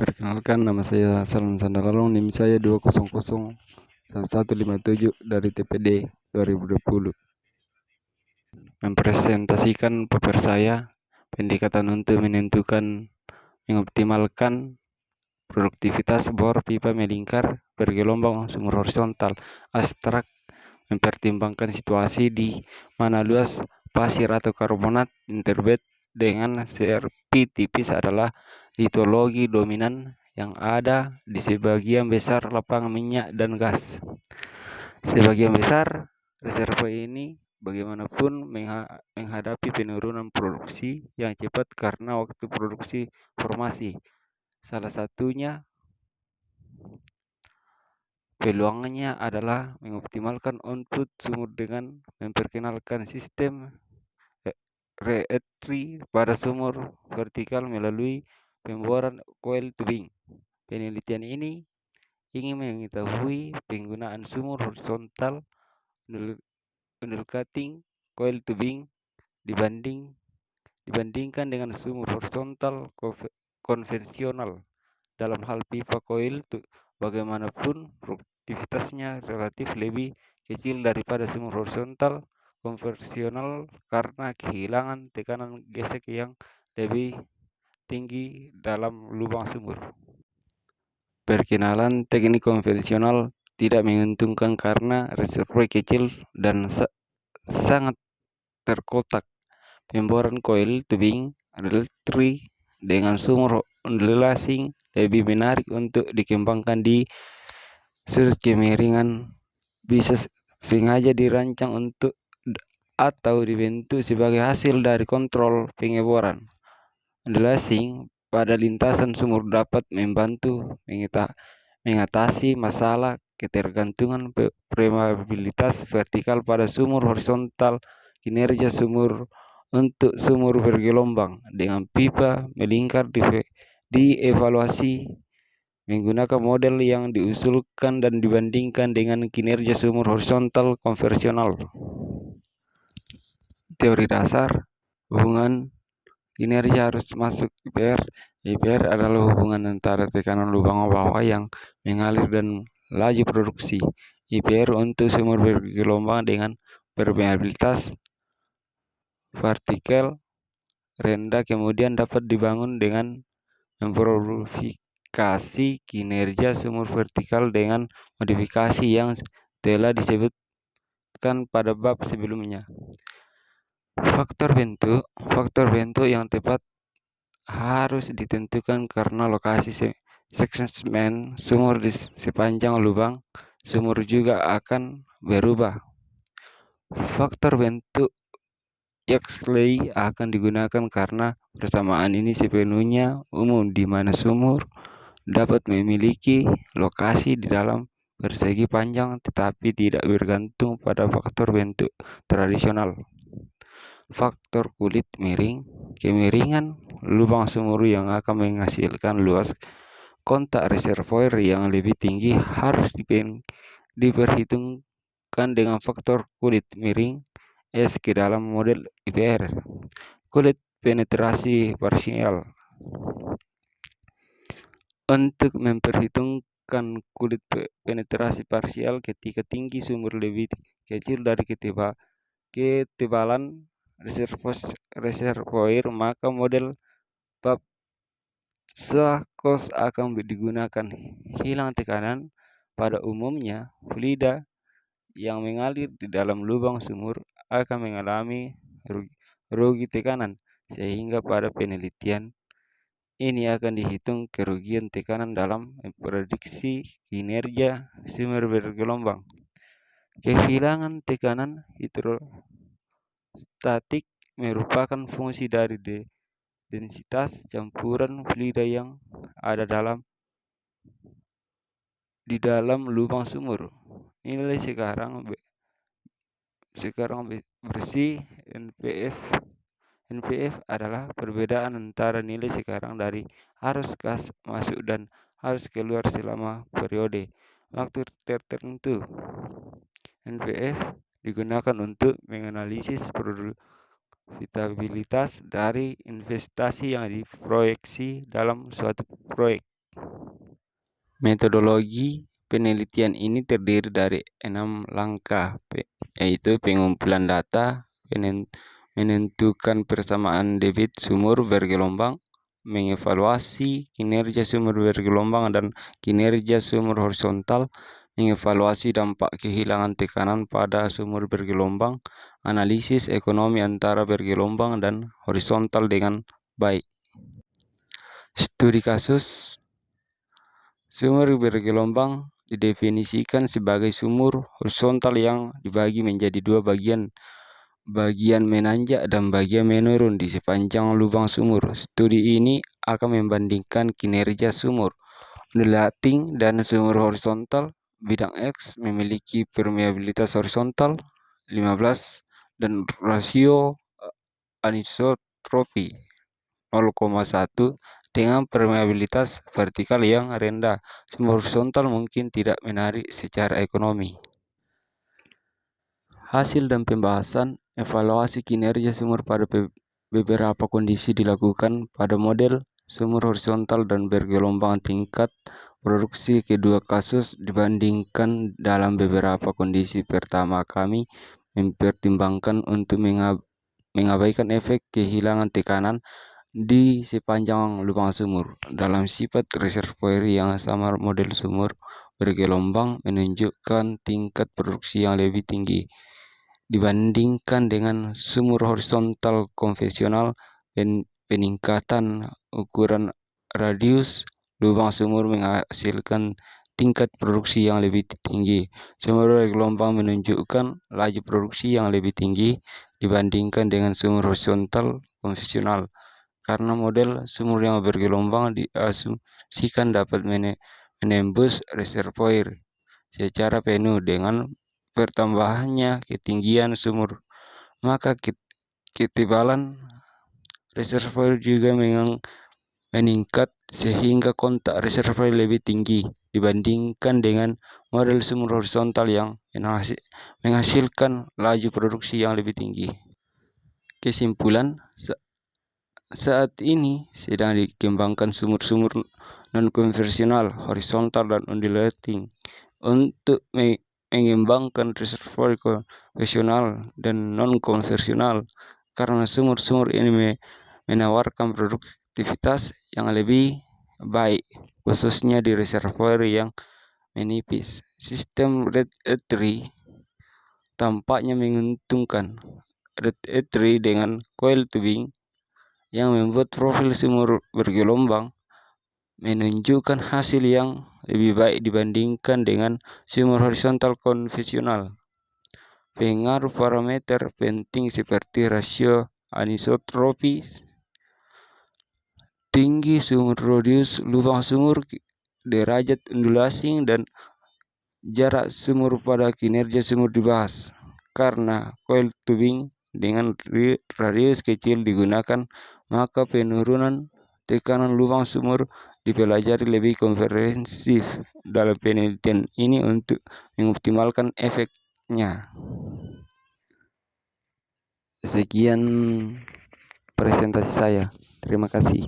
Perkenalkan, nama saya Salam Sandalalong, NIM saya 2001157 dari TPD 2020. Mempresentasikan paper saya, pendekatan untuk mengoptimalkan produktivitas bor pipa melingkar bergelombang sumur horizontal abstrak, mempertimbangkan situasi di mana luas pasir atau karbonat interbed dengan CRP tipis adalah litologi dominan yang ada di sebagian besar lapangan minyak dan gas. Sebagian besar reservoir ini bagaimanapun menghadapi penurunan produksi yang cepat karena waktu produksi formasi. Salah satunya peluangnya adalah mengoptimalkan output sumur dengan memperkenalkan sistem re-entry pada sumur vertikal melalui pemboran coil tubing. Penelitian ini ingin mengetahui penggunaan sumur horizontal undercutting coil tubing dibandingkan dengan sumur horizontal konvensional. Dalam hal pipa coil, bagaimanapun produktivitasnya relatif lebih kecil daripada sumur horizontal konvensional karena kehilangan tekanan gesek yang lebih tinggi dalam lubang sumur. Perkenalan, teknik konvensional tidak menguntungkan karena reservoir kecil dan sangat terkotak. Pemboran coil tubing re-entry dengan sumur undulating lebih menarik untuk dikembangkan di sudut kemiringan, bisa sengaja dirancang untuk atau dibentuk sebagai hasil dari kontrol pengeboran. Undulating pada lintasan sumur dapat membantu mengatasi masalah ketergantungan permeabilitas vertikal pada sumur horizontal. Kinerja sumur untuk sumur bergelombang dengan pipa melingkar dievaluasi menggunakan model yang diusulkan dan dibandingkan dengan kinerja sumur horizontal konvensional. Teori dasar hubungan kinerja harus masuk IPR. IPR adalah hubungan antara tekanan lubang bawah yang mengalir dan laju produksi. IPR untuk sumur bergelombang dengan permeabilitas vertikal rendah kemudian dapat dibangun dengan memverifikasi kinerja sumur vertikal dengan modifikasi yang telah disebutkan pada bab sebelumnya. Faktor bentuk yang tepat harus ditentukan karena lokasi segmen sumur di sepanjang lubang sumur juga akan berubah. Faktor bentuk Yaxley akan digunakan karena persamaan ini sepenuhnya umum di mana sumur dapat memiliki lokasi di dalam persegi panjang tetapi tidak bergantung pada faktor bentuk tradisional. Faktor kulit miring, kemiringan lubang sumur yang akan menghasilkan luas kontak reservoir yang lebih tinggi harus diperhitungkan dengan faktor kulit miring S ke dalam model IPR. Kulit penetrasi parsial. Untuk memperhitungkan kulit penetrasi parsial ketika tinggi sumur lebih kecil dari ketebalan reservoir, maka model Babcock akan digunakan. Hilang tekanan. Pada umumnya, fluida yang mengalir di dalam lubang sumur akan mengalami rugi tekanan, sehingga pada penelitian ini akan dihitung kerugian tekanan dalam memprediksi kinerja sumur bergelombang. Kehilangan tekanan hidrostatik merupakan fungsi dari densitas campuran fluida yang ada di dalam lubang sumur. Nilai sekarang bersih NPF adalah perbedaan antara nilai sekarang dari arus gas masuk dan arus keluar selama periode waktu tertentu. NPF digunakan untuk menganalisis profitabilitas dari investasi yang diproyeksi dalam suatu proyek. Metodologi penelitian ini terdiri dari 6 langkah, yaitu pengumpulan data, menentukan persamaan debit sumur bergelombang, mengevaluasi kinerja sumur bergelombang dan kinerja sumur horizontal, mengevaluasi dampak kehilangan tekanan pada sumur bergelombang, analisis ekonomi antara bergelombang dan horizontal dengan baik. Studi kasus. Sumur bergelombang didefinisikan sebagai sumur horizontal yang dibagi menjadi dua bagian menanjak dan bagian menurun di sepanjang lubang sumur. Studi ini akan membandingkan kinerja sumur undulating dan sumur horizontal. Bidang X memiliki permeabilitas horizontal 15 dan rasio anisotropi 0,1 dengan permeabilitas vertikal yang rendah. Sumur horizontal mungkin tidak menarik secara ekonomi. Hasil dan pembahasan evaluasi kinerja sumur pada beberapa kondisi dilakukan pada model sumur horizontal dan bergelombang. Tingkat produksi kedua kasus dibandingkan dalam beberapa kondisi. Pertama, kami mempertimbangkan untuk mengabaikan efek kehilangan tekanan di sepanjang lubang sumur. Dalam sifat reservoir yang sama, model sumur bergelombang menunjukkan tingkat produksi yang lebih tinggi dibandingkan dengan sumur horizontal konvensional. Peningkatan ukuran radius lubang sumur menghasilkan tingkat produksi yang lebih tinggi. Sumur bergelombang menunjukkan laju produksi yang lebih tinggi dibandingkan dengan sumur horizontal konvensional. Karena model sumur yang bergelombang diasumsikan dapat menembus reservoir secara penuh dengan pertambahannya ketinggian sumur, maka ketebalan reservoir juga meningkat sehingga kontak reservoir lebih tinggi dibandingkan dengan model sumur horizontal yang menghasilkan laju produksi yang lebih tinggi. Kesimpulan, saat ini sedang dikembangkan sumur-sumur non-konvensional, horizontal dan undulating untuk mengembangkan reservoir konvensional dan non-konvensional, karena sumur-sumur ini menawarkan produktivitas yang lebih baik, khususnya di reservoir yang menipis. Sistem red tree tampaknya menguntungkan. Red tree dengan coil tubing yang membuat profil sumur bergelombang menunjukkan hasil yang lebih baik dibandingkan dengan sumur horizontal konvensional. Pengaruh parameter penting seperti rasio anisotropi, tinggi sumur radius lubang sumur, derajat undulasi, dan jarak sumur pada kinerja sumur dibahas. Karena coil tubing dengan radius kecil digunakan, maka penurunan tekanan lubang sumur dipelajari lebih komprehensif dalam penelitian ini untuk mengoptimalkan efeknya. Sekian presentasi saya. Terima kasih.